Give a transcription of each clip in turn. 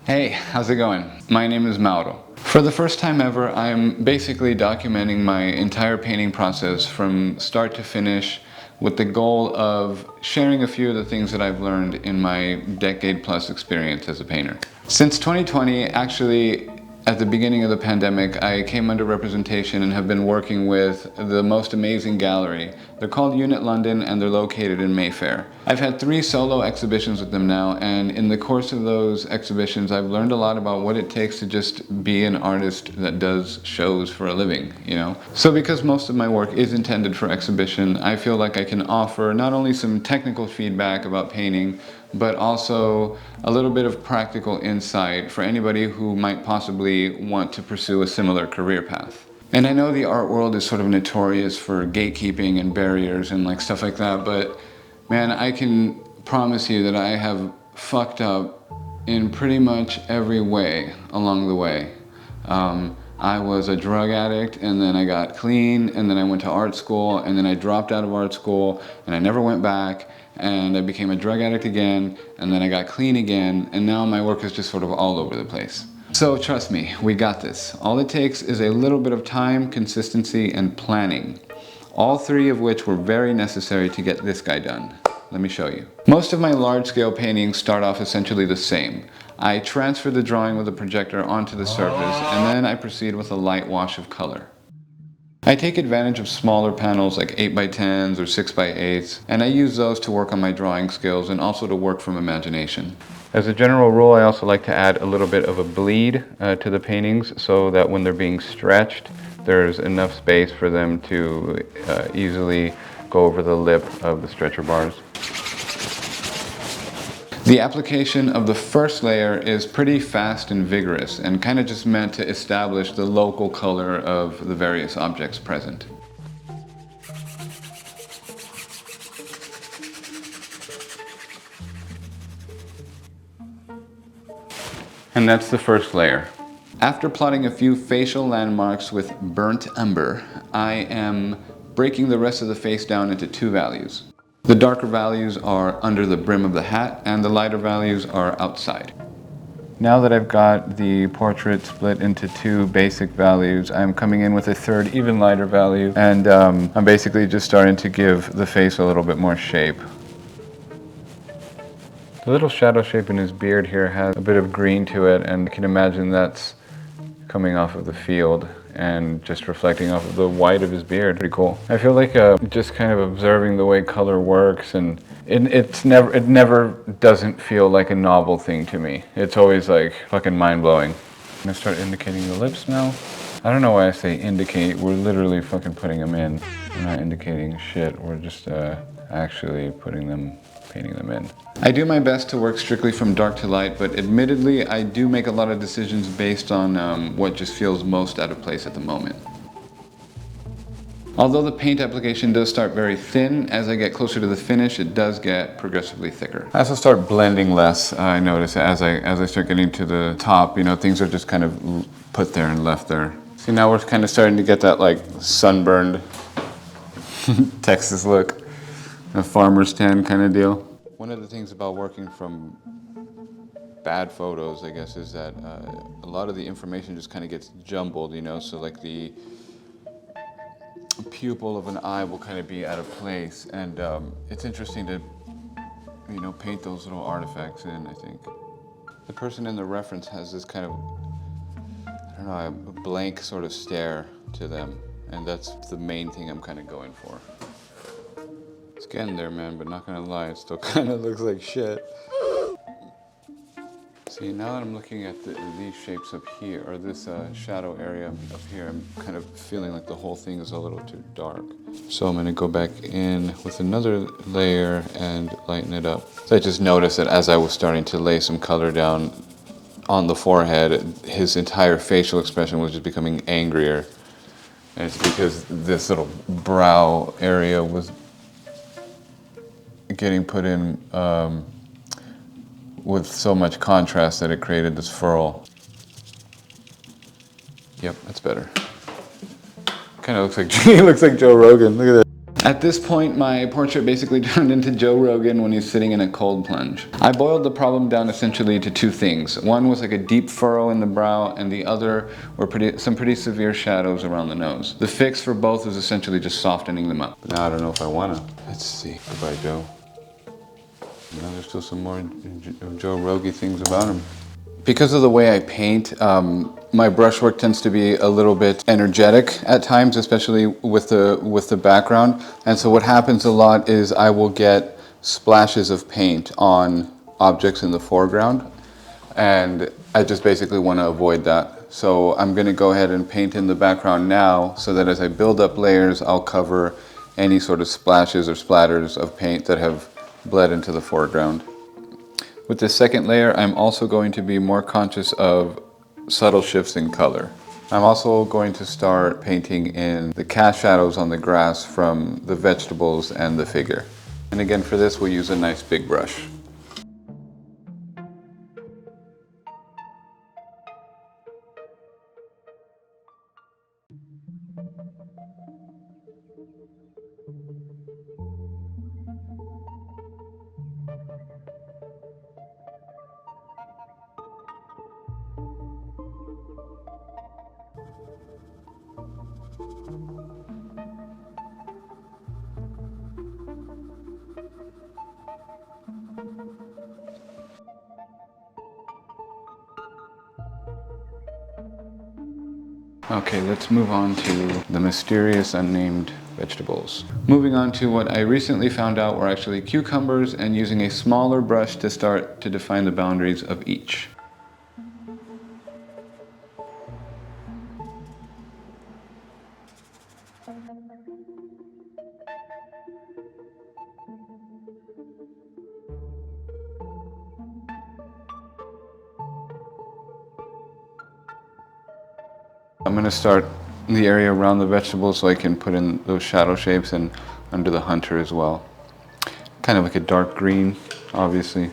Hey, how's it going? My name is Mauro. For the first time ever, I'm basically documenting my entire painting process from start to finish with the goal of sharing a few of the things that I've learned in my decade-plus experience as a painter. Since 2020, actually, at the beginning of the pandemic, I came under representation and have been working with the most amazing gallery. They're called Unit London and they're located in Mayfair. I've had 3 solo exhibitions with them now, and in the course of those exhibitions I've learned a lot about what it takes to just be an artist that does shows for a living, you know? So because most of my work is intended for exhibition, I feel like I can offer not only some technical feedback about painting, but also a little bit of practical insight for anybody who might possibly want to pursue a similar career path. And I know the art world is sort of notorious for gatekeeping and barriers and like stuff like that, but man, I can promise you that I have fucked up in pretty much every way along the way. I was a drug addict, and then I got clean, and then I went to art school, and then I dropped out of art school, and I never went back, and I became a drug addict again, and then I got clean again, and now my work is just sort of all over the place. So trust me, we got this. All it takes is a little bit of time, consistency, and planning. All 3 of which were very necessary to get this guy done. Let me show you. Most of my large-scale paintings start off essentially the same. I transfer the drawing with a projector onto the surface, and then I proceed with a light wash of color. I take advantage of smaller panels like 8x10s or 6x8s, and I use those to work on my drawing skills and also to work from imagination. As a general rule, I also like to add a little bit of a bleed to the paintings so that when they're being stretched, there's enough space for them to easily go over the lip of the stretcher bars. The application of the first layer is pretty fast and vigorous and kind of just meant to establish the local color of the various objects present. And that's the first layer. After plotting a few facial landmarks with burnt umber, I am breaking the rest of the face down into 2 values. The darker values are under the brim of the hat, and the lighter values are outside. Now that I've got the portrait split into 2 basic values, I'm coming in with a 3rd, even lighter value, and I'm basically just starting to give the face a little bit more shape. The little shadow shape in his beard here has a bit of green to it, and I can imagine that's coming off of the field and just reflecting off of the white of his beard. Pretty cool. I feel like just kind of observing the way color works, and it never doesn't feel like a novel thing to me. It's always like fucking mind-blowing. I'm gonna start indicating the lips now. I don't know why I say indicate. We're literally fucking putting them in. We're not indicating shit. We're just actually painting them in. I do my best to work strictly from dark to light, but admittedly I do make a lot of decisions based on what just feels most out of place at the moment. Although the paint application does start very thin, as I get closer to the finish it does get progressively thicker. I also start blending less, I notice, as I start getting to the top, you know, things are just kind of put there and left there. See, now we're kind of starting to get that like sunburned Texas look. A farmer's tan kind of deal. One of the things about working from bad photos, I guess, is that a lot of the information just kind of gets jumbled, you know, so like the pupil of an eye will kind of be out of place, and it's interesting to, you know, paint those little artifacts in, I think. The person in the reference has this kind of, I don't know, a blank sort of stare to them, and that's the main thing I'm kind of going for. It's getting there, man, but not gonna lie, it still kind of looks like shit. See, now that I'm looking at these shapes up here, or this shadow area up here, I'm kind of feeling like the whole thing is a little too dark. So I'm gonna go back in with another layer and lighten it up. So I just noticed that as I was starting to lay some color down on the forehead, his entire facial expression was just becoming angrier. And it's because this little brow area was getting put in with so much contrast that it created this furrow. Yep, that's better. Kind of looks like he looks like Joe Rogan. Look at that. At this point, my portrait basically turned into Joe Rogan when he's sitting in a cold plunge. I boiled the problem down essentially to two things. One was like a deep furrow in the brow, and the other were some pretty severe shadows around the nose. The fix for both is essentially just softening them up. But now I don't know if I wanna. Let's see. Goodbye, Joe. Now there's still some more Joe Rogan things about him. Because of the way I paint, my brushwork tends to be a little bit energetic at times, especially with the background. And so what happens a lot is I will get splashes of paint on objects in the foreground, and I just basically want to avoid that. So I'm going to go ahead and paint in the background now, so that as I build up layers, I'll cover any sort of splashes or splatters of paint that have bled into the foreground. With this second layer, I'm also going to be more conscious of subtle shifts in color. I'm also going to start painting in the cast shadows on the grass from the vegetables and the figure. And again, for this, we'll use a nice big brush. Okay, let's move on to the mysterious unnamed vegetables. Moving on to what I recently found out were actually cucumbers, and using a smaller brush to start to define the boundaries of each. I'm going to start in the area around the vegetables so I can put in those shadow shapes, and under the hunter as well. Kind of like a dark green, obviously.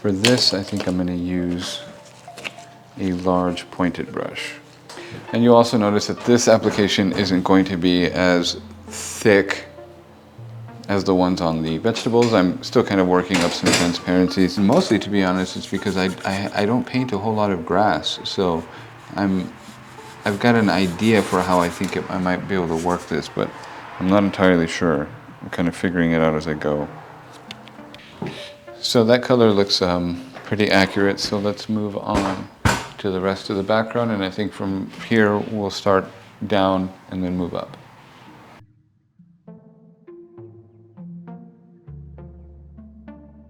For this, I think I'm going to use a large pointed brush. And you'll also notice that this application isn't going to be as thick as the ones on the vegetables. I'm still kind of working up some transparencies. Mostly, to be honest, it's because I don't paint a whole lot of grass, so I've got an idea for how I think I might be able to work this, but I'm not entirely sure. I'm kind of figuring it out as I go. So that color looks pretty accurate, so let's move on to the rest of the background, and I think from here we'll start down and then move up.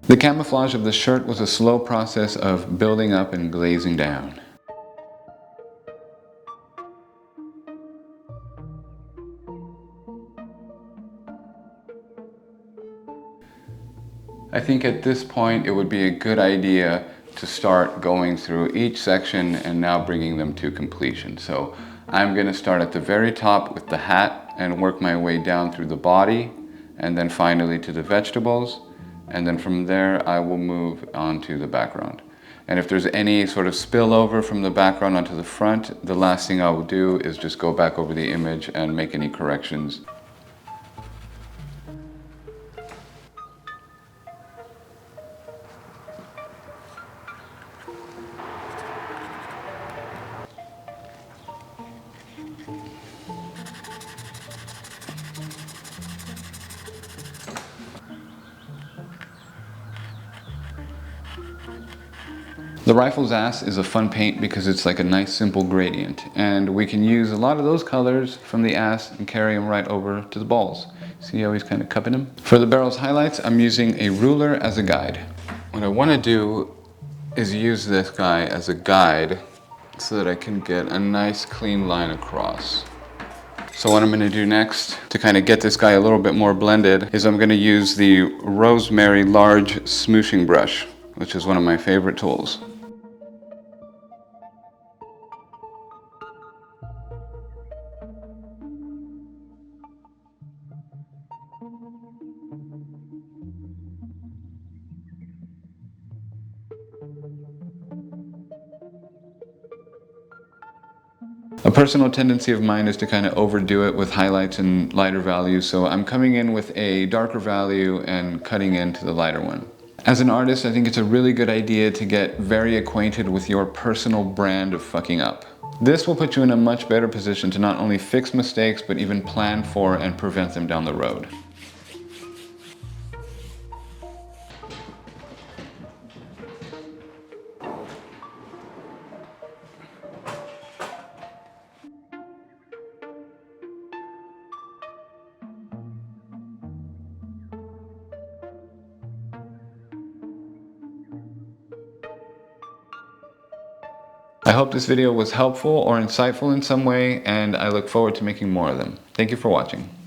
The camouflage of the shirt was a slow process of building up and glazing down. I think at this point it would be a good idea to start going through each section and now bringing them to completion. So I'm going to start at the very top with the hat and work my way down through the body, and then finally to the vegetables, and then from there I will move on to the background. And if there's any sort of spillover from the background onto the front, the last thing I will do is just go back over the image and make any corrections. The rifle's ass is a fun paint because it's like a nice simple gradient, and we can use a lot of those colors from the ass and carry them right over to the balls. See how he's kind of cupping them? For the barrel's highlights, I'm using a ruler as a guide. What I want to do is use this guy as a guide so that I can get a nice clean line across. So what I'm going to do next to kind of get this guy a little bit more blended is I'm going to use the Rosemary large smooshing brush, which is one of my favorite tools. A personal tendency of mine is to kind of overdo it with highlights and lighter values, so I'm coming in with a darker value and cutting into the lighter one. As an artist, I think it's a really good idea to get very acquainted with your personal brand of fucking up. This will put you in a much better position to not only fix mistakes, but even plan for and prevent them down the road. I hope this video was helpful or insightful in some way, and I look forward to making more of them. Thank you for watching.